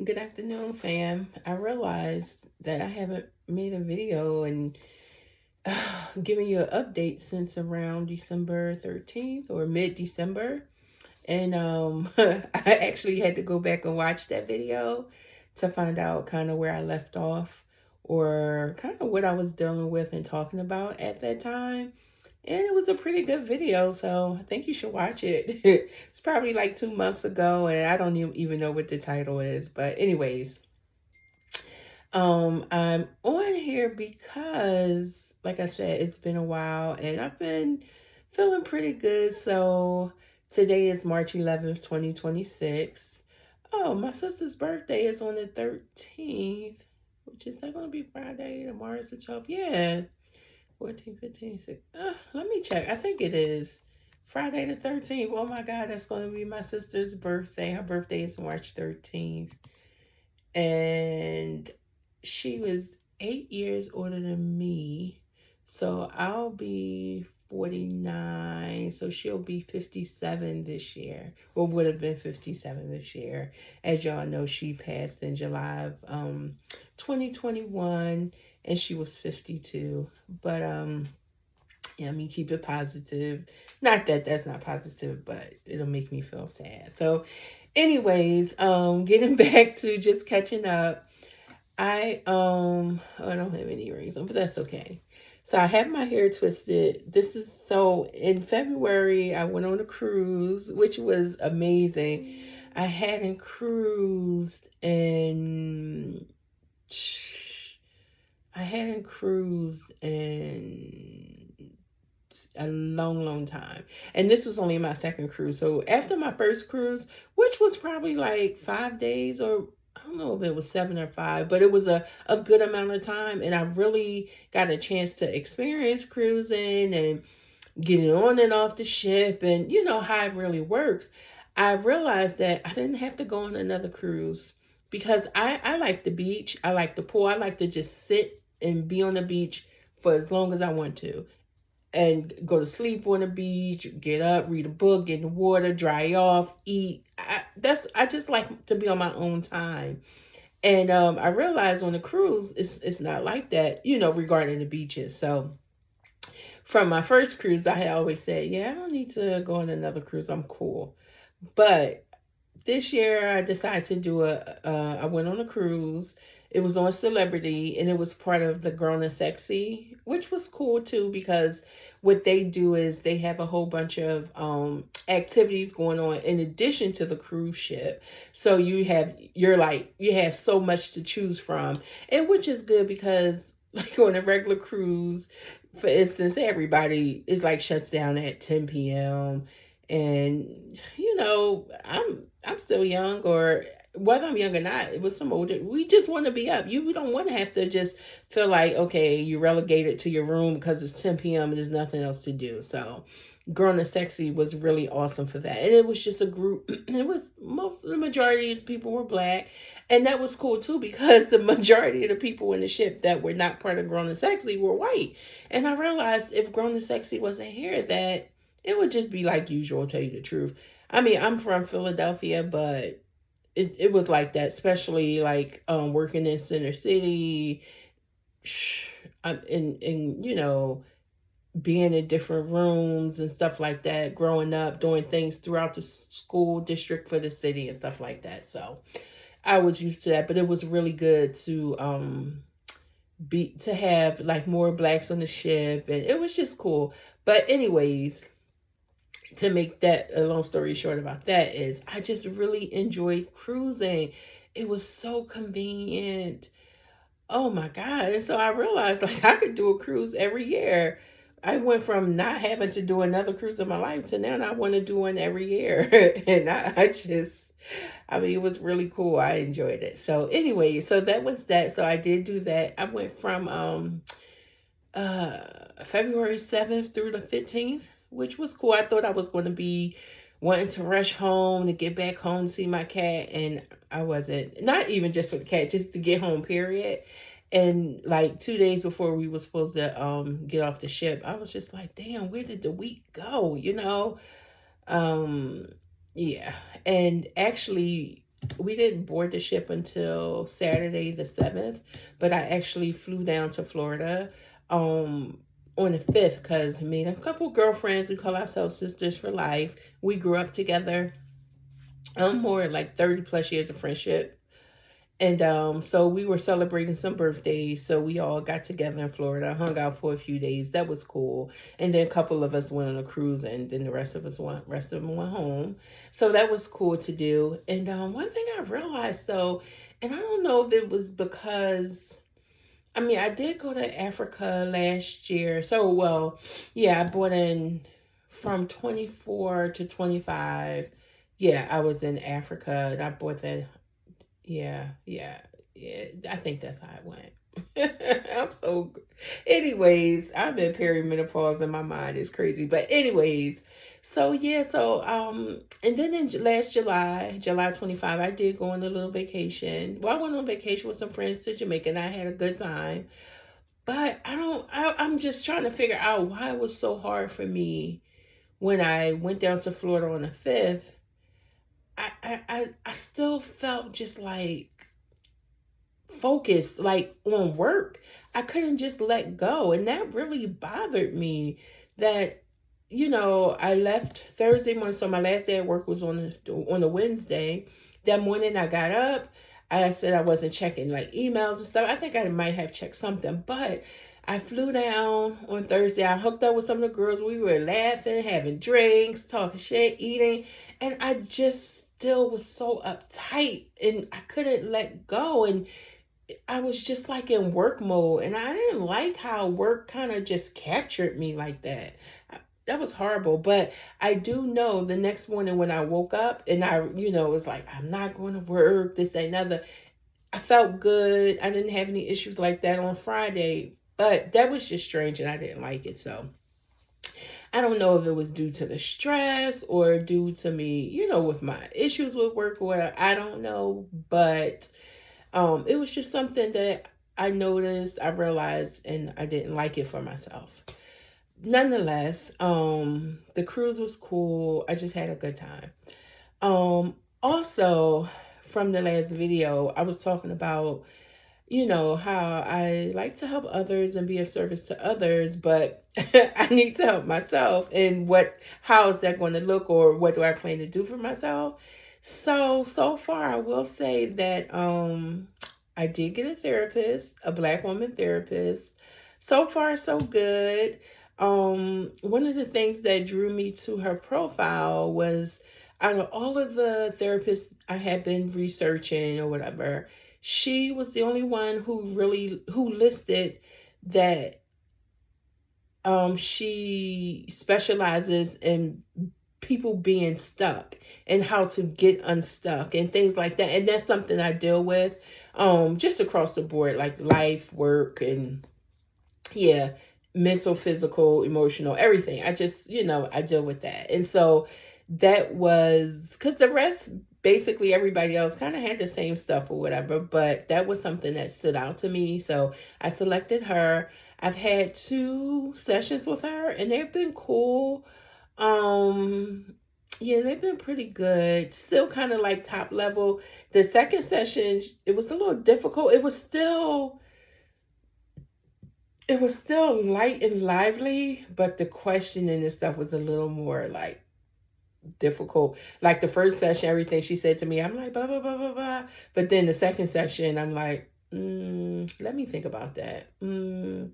Good afternoon, fam. I realized that I haven't made a video and giving you an update since around December 13th or mid December. And I actually had to go back and watch that video to find out kind of where I left off or kind of what I was dealing with and talking about at that time. And it was a pretty good video, so I think you should watch it. It's probably like 2 months ago, and I don't even know what the title is. But anyways, I'm on here because, like I said, it's been a while, and I've been feeling pretty good. So today is March 11th, 2026. Oh, my sister's birthday is on the 13th, which is that going to be Friday? Tomorrow is the 12th. Yeah. 14, 15, 16. Let me check. I think it is Friday the 13th. Oh my God, that's going to be my sister's birthday. Her birthday is March 13th. And she was 8 years older than me. So I'll be 49. So she'll be 57 this year. Or would have been 57 this year. As y'all know, she passed in July of 2021 and she was 52. But yeah, I mean, keep it positive. Not that that's not positive, but it'll make me feel sad. So anyways, getting back to just catching up. I don't have any earrings on, but that's okay. So I have my hair twisted. This is so in February I went on a cruise, which was amazing. I hadn't cruised in I hadn't cruised in a long, long time. And this was only my second cruise. So after my first cruise, which was probably like 5 days, or I don't know if it was 7 or 5, but it was a good amount of time. And I really got a chance to experience cruising and getting on and off the ship and you know how it really works. I realized that I didn't have to go on another cruise because I like the beach. I like the pool. I like to just sit and be on the beach for as long as I want to and go to sleep on the beach, get up, read a book, get in the water, dry off, eat. I just like to be on my own time. And I realized on the cruise, it's not like that, you know, regarding the beaches. So from my first cruise, I had always said, yeah, I don't need to go on another cruise. I'm cool. But this year I decided to do I went on a cruise. It was on Celebrity and it was part of the Grown and Sexy, which was cool too because what they do is they have a whole bunch of activities going on in addition to the cruise ship. So you have so much to choose from, and which is good because like on a regular cruise, for instance, everybody is like shuts down at 10 p.m. And you know, I'm still young, or whether I'm young or not, it was some older. We just want to be up. You don't want to have to just feel like okay, you're relegated to your room because it's 10 p.m. and there's nothing else to do. So, Grown and Sexy was really awesome for that, and it was just a group. It was the majority of the people were black, and that was cool too because the majority of the people in the ship that were not part of Grown and Sexy were white. And I realized if Grown and Sexy wasn't here, that it would just be like usual, tell you the truth. I mean, I'm from Philadelphia, but it was like that, especially like working in Center City, and you know, being in different rooms and stuff like that, growing up, doing things throughout the school district for the city and stuff like that. So I was used to that, but it was really good to have like more blacks on the ship, and it was just cool. But anyways, to make that a long story short about that is I just really enjoyed cruising. It was so convenient. Oh my God. And so I realized like I could do a cruise every year. I went from not having to do another cruise in my life to now I want to do one every year. And I mean, it was really cool. I enjoyed it. So anyway, so that was that. So I did do that. I went from February 7th through the 15th, which was cool. I thought I was going to be wanting to rush home to get back home to see my cat, and I wasn't. Not even just for the cat, just to get home, period. And like 2 days before we were supposed to get off the ship, I was just like, damn, where did the week go? You know? Um yeah. And actually we didn't board the ship until Saturday the 7th, but I actually flew down to Florida on the 5th because me and a couple girlfriends, we call ourselves sisters for life. We grew up together. More like 30 plus years of friendship. And so we were celebrating some birthdays. So we all got together in Florida, hung out for a few days. That was cool. And then a couple of us went on a cruise, and then the rest of them went home. So that was cool to do. And one thing I realized though, and I don't know if it was because I mean, I did go to Africa last year. So, well, yeah, I bought in from 24 to 25. Yeah, I was in Africa and I bought that. Yeah. I think that's how it went. I'm so. Anyways, I'm in perimenopause and my mind is crazy. But anyways, so yeah, and then in last July 25, I did go on a little vacation. Well, I went on vacation with some friends to Jamaica and I had a good time. But I'm just trying to figure out why it was so hard for me when I went down to Florida on the 5th. I still felt just like focused like on work. I couldn't just let go, and that really bothered me. That I left Thursday morning, so my last day at work was on a Wednesday. That morning I got up. I said I wasn't checking like emails and stuff. I think I might have checked something, but I flew down on Thursday. I hooked up with some of the girls. We were laughing, having drinks, talking shit, eating, and I just still was so uptight and I couldn't let go. And I was just like in work mode, and I didn't like how work kind of just captured me like that. That was horrible. But I do know the next morning when I woke up and I, was like, I'm not going to work, this, that, another. I felt good. I didn't have any issues like that on Friday, but that was just strange and I didn't like it. So I don't know if it was due to the stress or due to me, with my issues with work or whatever. I don't know, but it was just something that I noticed, I realized, and I didn't like it for myself. Nonetheless, the cruise was cool. I just had a good time. Also, from the last video, I was talking about, how I like to help others and be of service to others, but I need to help myself. And how is that going to look, or what do I plan to do for myself? So far, I will say that I did get a therapist, a Black woman therapist. So far, so good. One of the things that drew me to her profile was, out of all of the therapists I had been researching or whatever, she was the only one who listed that she specializes in people being stuck and how to get unstuck and things like that. And that's something I deal with just across the board, like life, work, and yeah, mental, physical, emotional, everything. I just, I deal with that. And so that was because the rest, basically everybody else kind of had the same stuff or whatever, but that was something that stood out to me. So I selected her. I've had 2 sessions with her and they've been cool. Yeah, they've been pretty good. Still kind of like top level. The second session, it was a little difficult. It was still light and lively, but the questioning and stuff was a little more like difficult. Like the first session, everything she said to me, I'm like, blah, blah, blah, blah, blah. But then the second session, I'm like, let me think about that. Am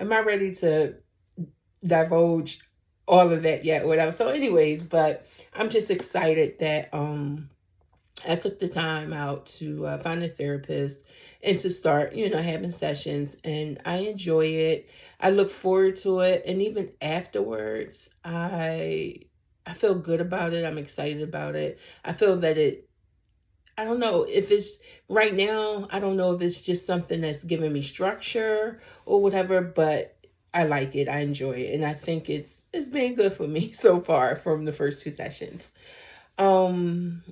I ready to divulge all of that yet? Whatever. So anyways, but I'm just excited that I took the time out to find a therapist and to start, having sessions, and I enjoy it. I look forward to it. And even afterwards, I feel good about it. I'm excited about it. I feel that I don't know if it's right now, I don't know if it's just something that's giving me structure or whatever, but I like it. I enjoy it. And I think it's been good for me so far from the first 2 sessions. And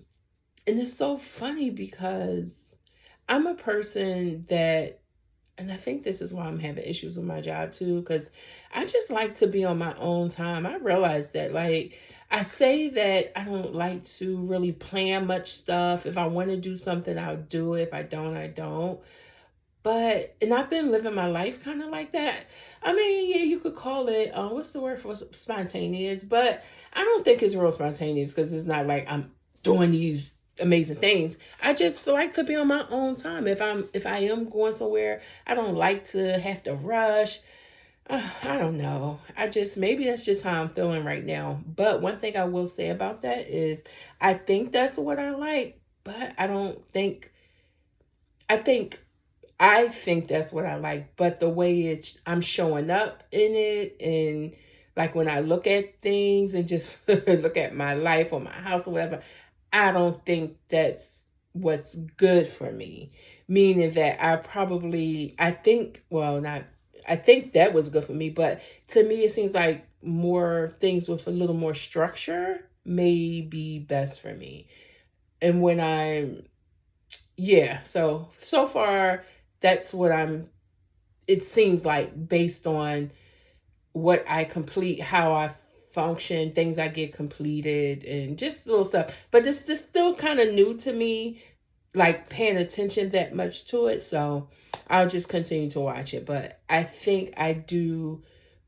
it's so funny because I'm a person that, and I think this is why I'm having issues with my job too, because I just like to be on my own time. I realize that, like, I say that I don't like to really plan much stuff. If I want to do something, I'll do it. If I don't, I don't. But and I've been living my life kind of like that. I mean, yeah, you could call it what's the word for spontaneous, but I don't think it's real spontaneous because it's not like I'm doing these amazing things. I just like to be on my own time. If I am going somewhere, I don't like to have to rush. I don't know. I just maybe that's just how I'm feeling right now. But one thing I will say about that is I think that's what I like, but I don't think I think I think that's what I like, but the way I'm showing up in it, and like when I look at things and just look at my life or my house or whatever, I don't think that's what's good for me. Meaning that I think, well, not, I think that was good for me, but to me, it seems like more things with a little more structure may be best for me. And when I'm yeah, so far that's what I'm it seems like based on what I complete, how I function, things I get completed and just little stuff. But it's just still kind of new to me, like paying attention that much to it. So I'll just continue to watch it. But I think I do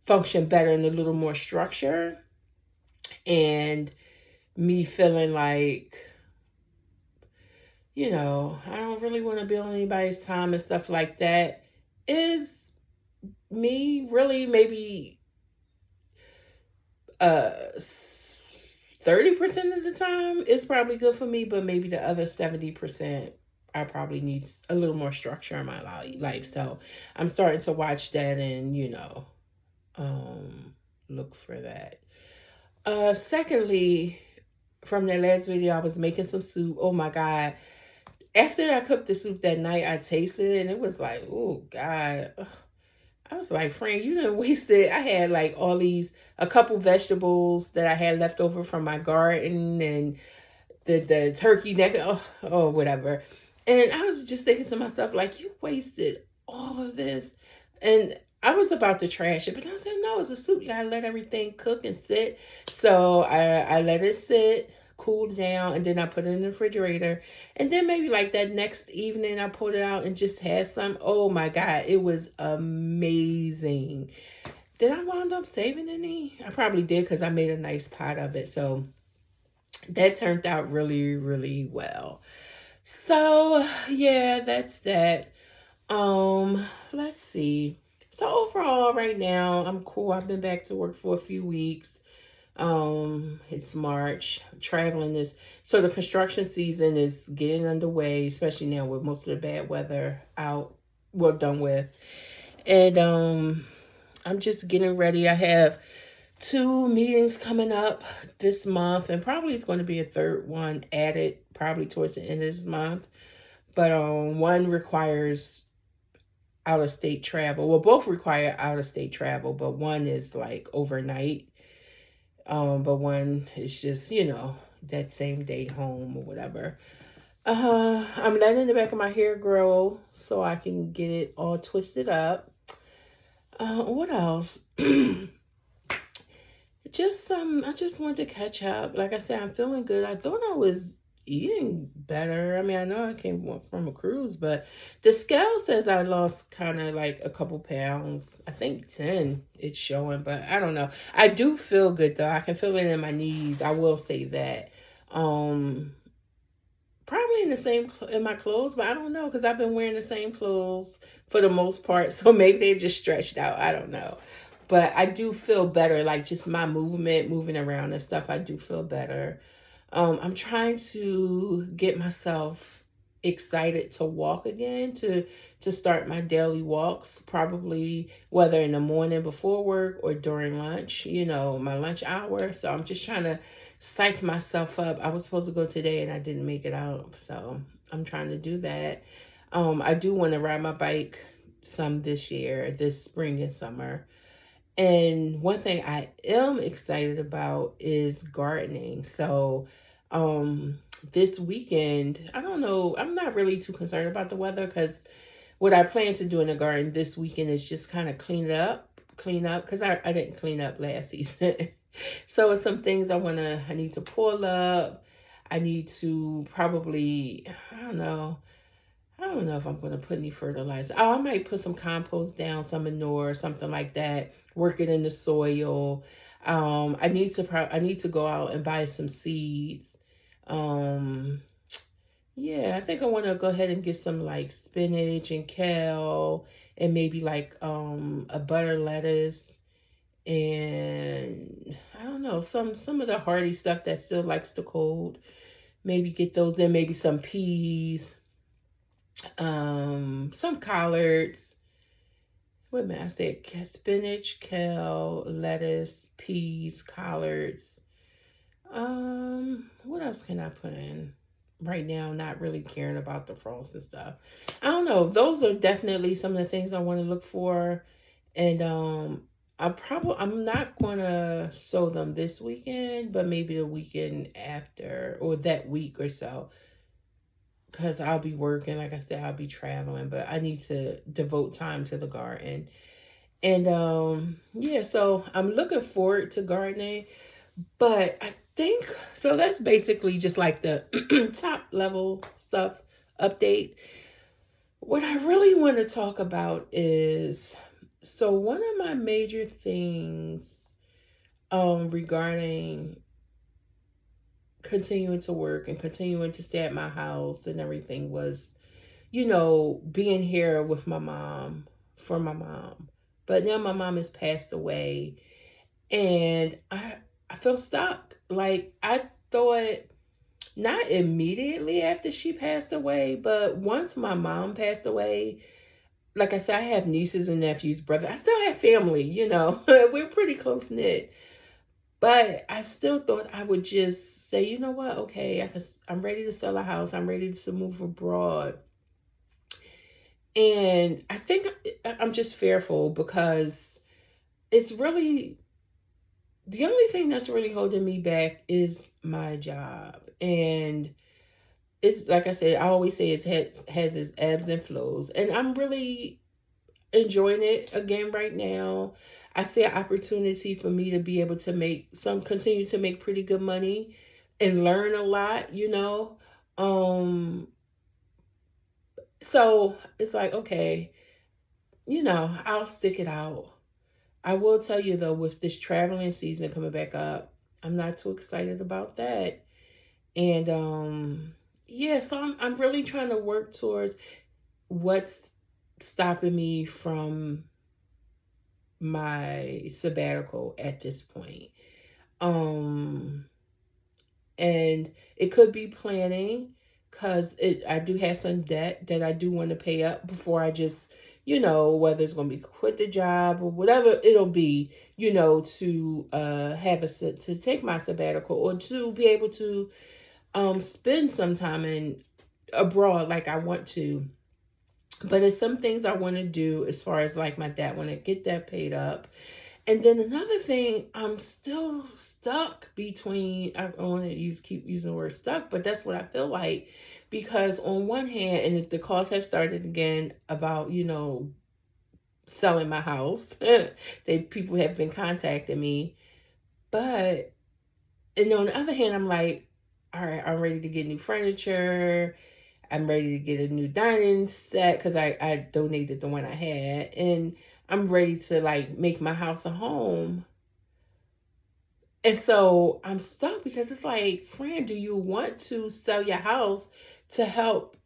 function better in a little more structure and me feeling like I don't really want to build anybody's time and stuff like that is me really maybe 30% of the time is probably good for me, but maybe the other 70% I probably need a little more structure in my life. So I'm starting to watch that and, look for that. Secondly, from that last video, I was making some soup. Oh my God. After I cooked the soup that night, I tasted it and it was like, oh God. I was like, Frank, you didn't waste it. I had like a couple vegetables that I had left over from my garden and the turkey neck, whatever. And I was just thinking to myself, like, you wasted all of this. And I was about to trash it, but I said, no, it's a soup. You gotta let everything cook and sit. So I let it sit, cool down, and then I put it in the refrigerator. And then maybe like that next evening, I pulled it out and just had some. Oh my God, it was amazing. Did I wind up saving any? I probably did because I made a nice pot of it. So that turned out really, really well. So yeah, that's that. Let's see. So overall, right now, I'm cool. I've been back to work for a few weeks. It's March. Traveling is so the construction season is getting underway, especially now with most of the bad weather out, well done with. And I'm just getting ready. I have 2 meetings coming up this month, and probably it's going to be a third one added probably towards the end of this month. But one requires out of state travel. Well, both require out of state travel, but one is like overnight. But one is just, that same day home or whatever. I'm letting the back of my hair grow so I can get it all twisted up. What else? I just wanted to catch up. Like I said, I'm feeling good. I thought I was eating better. I mean, I know I came from a cruise, but the scale says I lost kind of like a couple pounds. I think 10 it's showing, but I don't know. I do feel good though. I can feel it in my knees. I will say that. Probably in my clothes, but I don't know because I've been wearing the same clothes for the most part. So maybe they just stretched out. I don't know. But I do feel better, like just my moving around and stuff. I do feel better. I'm trying to get myself excited to walk again, to start my daily walks, probably whether in the morning before work or during lunch, my lunch hour. So I'm just trying to psych myself up. I was supposed to go today and I didn't make it out. So I'm trying to do that. I do want to ride my bike some this spring and summer. And one thing I am excited about is gardening. So, this weekend, I don't know, I'm not really too concerned about the weather because what I plan to do in the garden this weekend is just kind of clean up because I didn't clean up last season. So it's some things I need to pull up. I need to probably, I don't know if I'm going to put any fertilizer. Oh, I might put some compost down, some manure, something like that. Work it in the soil. I need to go out and buy some seeds. Um, yeah, I think I want to go ahead and get some like spinach and kale and maybe like a butter lettuce and I don't know, some of the hardy stuff that still likes the cold. Maybe get those in, maybe some peas, some collards. Wait a minute, I said spinach, kale, lettuce, peas, collards. What else can I put in? Right now, not really caring about the frost and stuff. I don't know. Those are definitely some of the things I want to look for. And I'm not gonna sow them this weekend, but maybe the weekend after or that week or so. Because I'll be working, like I said, I'll be traveling, but I need to devote time to the garden. And yeah, so I'm looking forward to gardening. But I think so. That's basically just like the top level stuff update. What I really want to talk about is so one of my major things regarding continuing to work and continuing to stay at my house and everything was, being here with my mom for my mom. But now my mom has passed away and I feel stuck. Like I thought not immediately after she passed away, but once my mom passed away, like I said, I have nieces and nephews, brother. I still have family, we're pretty close knit. But I still thought I would just say, you know what? Okay, I'm ready to sell a house. I'm ready to move abroad. And I think I'm just fearful because it's really the only thing that's really holding me back is my job. And it's like I said, I always say has its ebbs and flows. And I'm really enjoying it again right now. I see an opportunity for me to be able to continue to make pretty good money and learn a lot. So it's like, okay, I'll stick it out. I will tell you though, with this traveling season coming back up, I'm not too excited about that. And yeah, so I'm really trying to work towards what's stopping me from my sabbatical at this point. Um and it could be planning because I do have some debt that I do want to pay up before I just, whether it's going to be quit the job or whatever it'll be, to to take my sabbatical or to be able to spend some time in abroad like I want to. But it's some things I want to do as far as like my dad want to get that paid up. And then another thing, I'm still stuck between, I don't want to keep using the word stuck, but that's what I feel like. Because on one hand, and the calls have started again about, selling my house. People have been contacting me. But, and on the other hand, I'm like, all right, I'm ready to get new furniture. I'm ready to get a new dining set because I donated the one I had. And I'm ready to like make my house a home. And so I'm stuck because it's like, friend, do you want to sell your house to help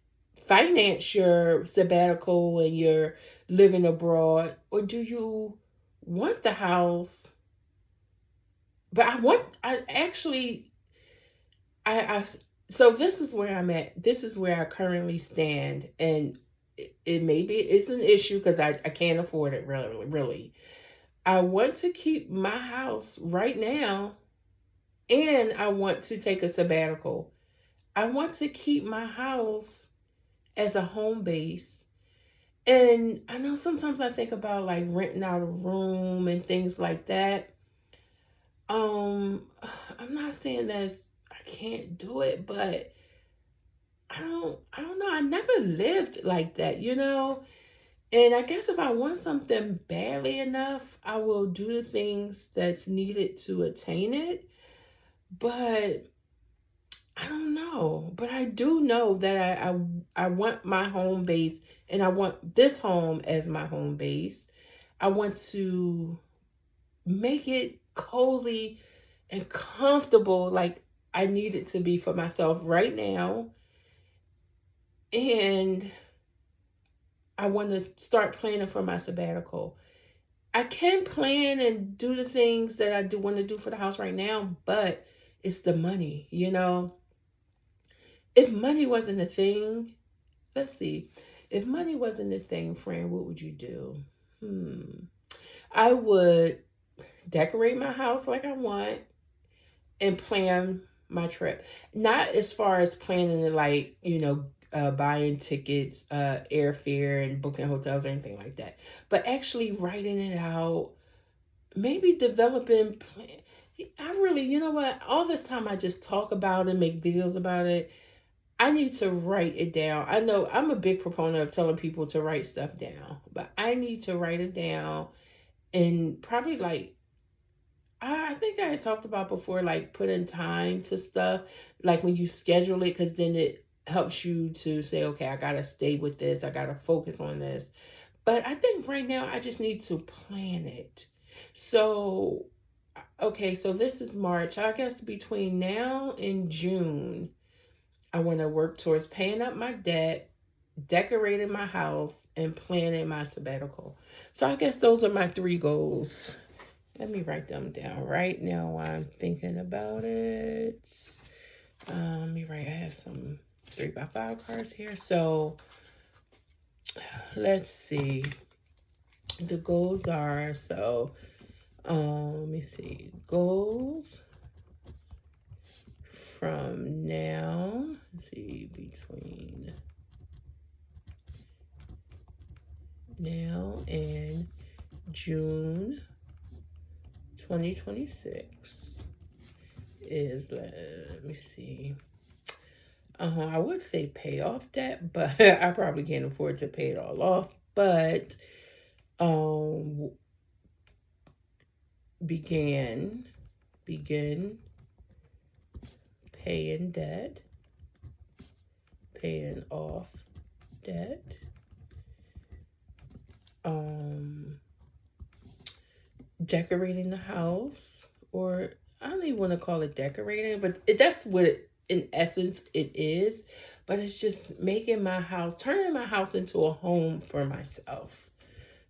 finance your sabbatical and your living abroad? Or do you want the house? But so this is where I'm at. This is where I currently stand. And it maybe it's an issue because I can't afford it really, really. I want to keep my house right now and I want to take a sabbatical. I want to keep my house as a home base. And I know sometimes I think about like renting out a room and things like that. I'm not saying that I can't do it, but I don't know. I never lived like that, And I guess if I want something badly enough, I will do the things that's needed to attain it. But I don't know. But I do know that I want my home base, and I want this home as my home base. I want to make it cozy and comfortable like I need it to be for myself right now. And I want to start planning for my sabbatical. I can plan and do the things that I do want to do for the house right now, but it's the money, you know. If money wasn't a thing, let's see. If money wasn't a thing, friend, what would you do? I would decorate my house like I want and plan my trip. Not as far as planning it like, buying tickets, airfare and booking hotels or anything like that. But actually writing it out, maybe developing plan. I really, you know what? All this time I just talk about it, make videos about it. I need to write it down. I know I'm a big proponent of telling people to write stuff down, but I need to write it down and probably like I think I had talked about before, like putting time to stuff, like when you schedule it, because then it helps you to say, okay, I got to stay with this. I got to focus on this. But I think right now I just need to plan it. So, okay, so this is March. I guess between now and June, I want to work towards paying up my debt, decorating my house, and planning my sabbatical. So I guess those are my three goals. Let me write them down right now while I'm thinking about it. Let me write, I have some 3x5 cards here. So let's see. The goals are, let me see. Goals from now, let's see, between now and June 2026 is, let me see. I would say pay off debt, but I probably can't afford to pay it all off. But begin paying debt, paying off debt. Decorating the house, or I don't even want to call it decorating, but that's what it, in essence it is. But it's just making my house, turning my house into a home for myself.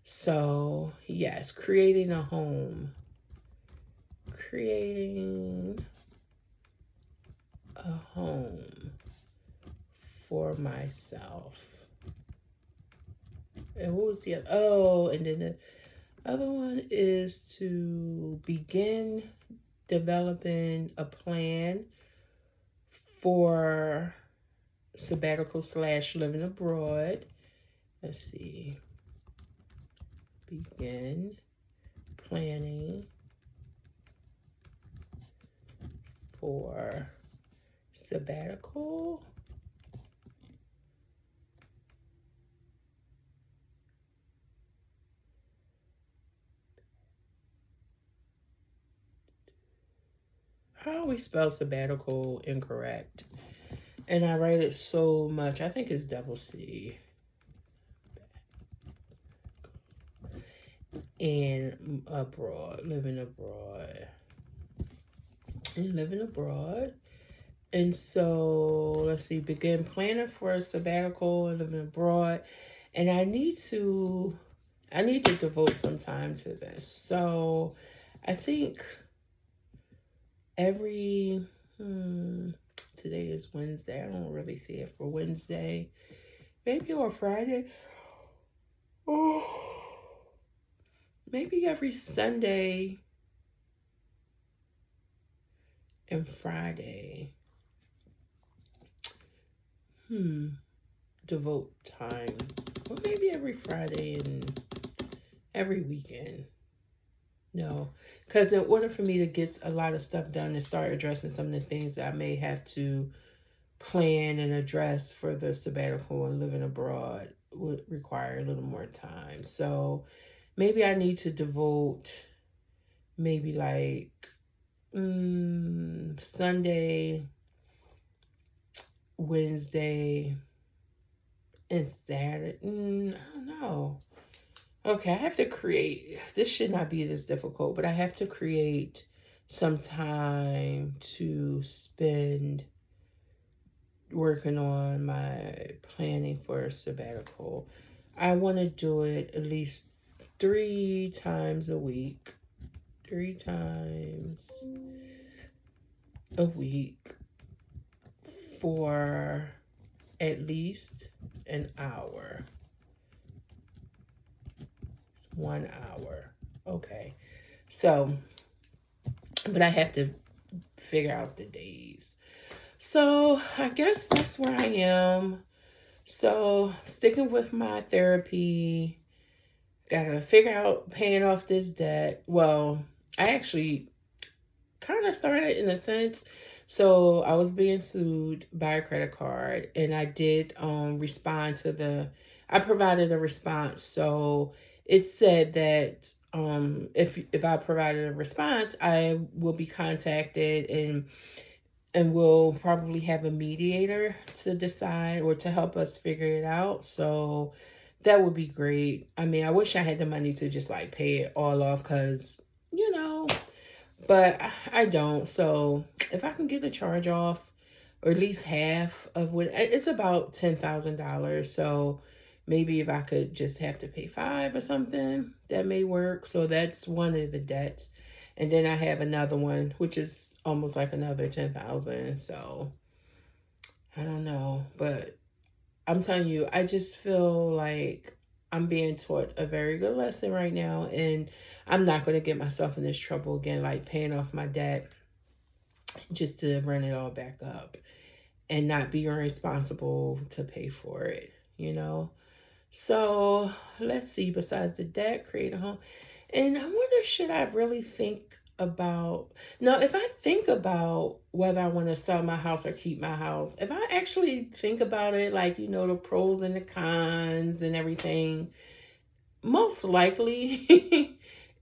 So yes, creating a home, creating a home for myself. And what was the other? Oh, and then the other one is to begin developing a plan for sabbatical / living abroad. Let's see. Begin planning for sabbatical I always spell sabbatical incorrect. And I write it so much. I think it's double C. And abroad, living abroad. And living abroad. And so, let's see, begin planning for a sabbatical and living abroad. And I need to devote some time to this. So, I think every, today is Wednesday. I don't really see it for Wednesday. Maybe on Friday. Oh, maybe every Sunday and Friday. Devote time. Or maybe every Friday and every weekend. No, because in order for me to get a lot of stuff done and start addressing some of the things that I may have to plan and address for the sabbatical and living abroad, would require a little more time. So maybe I need to devote maybe like Sunday, Wednesday, and Saturday. I don't know. Okay, I have to create. This should not be this difficult, but I have to create some time to spend working on my planning for a sabbatical. I want to do it at least 3 times a week. 3 times a week for at least an hour. 1 hour. Okay. So, but I have to figure out the days. So I guess that's where I am. So sticking with my therapy, gotta figure out paying off this debt. Well, I actually kind of started in a sense. So I was being sued by a credit card, and I did respond to I provided a response. So it said that if I provided a response, I will be contacted, and we'll probably have a mediator to decide or to help us figure it out. So that would be great. I mean, I wish I had the money to just like pay it all off, because you know, but I don't. So if I can get the charge off, or at least half of what, it's about $10,000. So maybe if I could just have to pay five or something, that may work. So that's one of the debts. And then I have another one, which is almost like another 10,000. So I don't know, but I'm telling you, I just feel like I'm being taught a very good lesson right now, and I'm not going to get myself in this trouble again, like paying off my debt just to run it all back up and not be responsible to pay for it, you know? So let's see, besides the debt, create a home. And I wonder, should I really think about, now, if I think about whether I want to sell my house or keep my house, if I actually think about it, like, you know, the pros and the cons and everything, most likely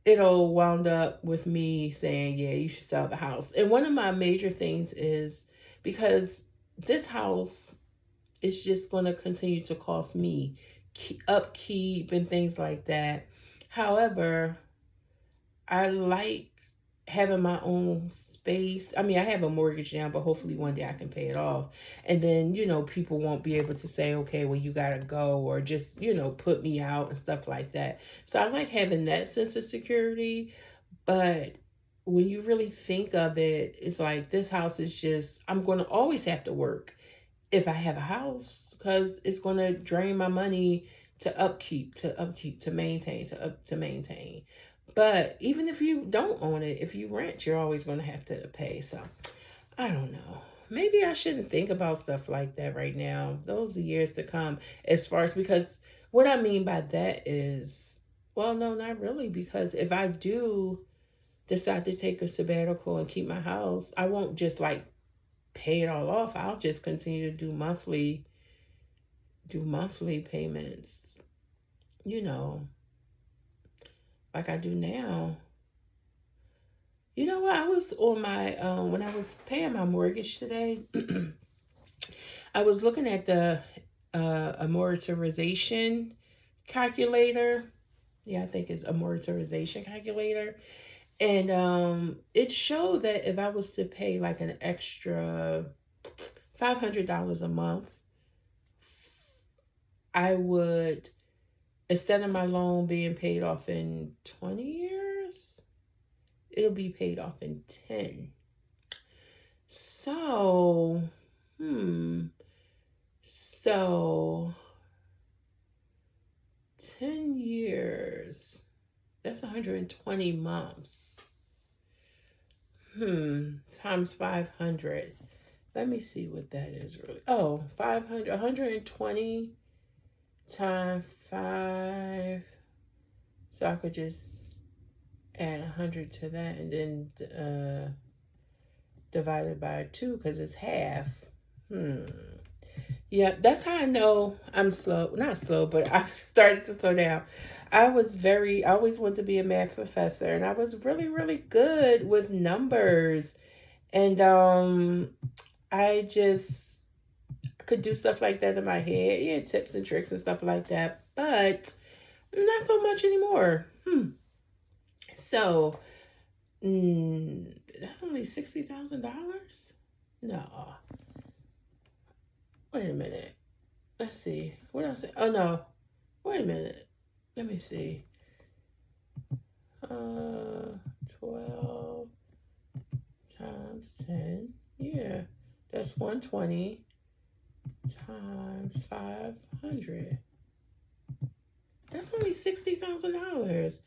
it'll wound up with me saying, yeah, you should sell the house. And one of my major things is because this house is just going to continue to cost me upkeep and things like that. However, I like having my own space. I mean, I have a mortgage now, but hopefully one day I can pay it off. And then, you know, people won't be able to say, okay, well, you got to go, or just, you know, put me out and stuff like that. So I like having that sense of security. But when you really think of it, it's like this house is just, I'm going to always have to work if I have a house, because it's going to drain my money to maintain, to maintain. But even if you don't own it, if you rent, you're always going to have to pay. So I don't know. Maybe I shouldn't think about stuff like that right now. Those are years to come. As far as, because what I mean by that is, well, no, not really. Because if I do decide to take a sabbatical and keep my house, I won't just like pay it all off. I'll just continue to do monthly payments, you know, like I do now. You know what? I was on my when I was paying my mortgage today, I was looking at the amortization calculator. Yeah, I think it's amortization calculator. And it showed that if I was to pay like an extra $500 a month, I would, instead of my loan being paid off in 20 years, it'll be paid off in 10. So, so 10 years, that's 120 months. Times 500. Let me see what that is really. Oh, 500, 120 times 5. So I could just add 100 to that, and then divide it by 2 because it's half. Yeah, Yeah, that's how I know I'm slow. Not slow, but I started to slow down. I always wanted to be a math professor, and I was really, really good with numbers. And I just could do stuff like that in my head. Yeah, tips and tricks and stuff like that. But not so much anymore. So, that's only $60,000? No. Wait a minute. Let's see. What else? Oh no. Wait a minute. Let me see. 12 times 10. Yeah. That's 120 times 500. That's only $60,000.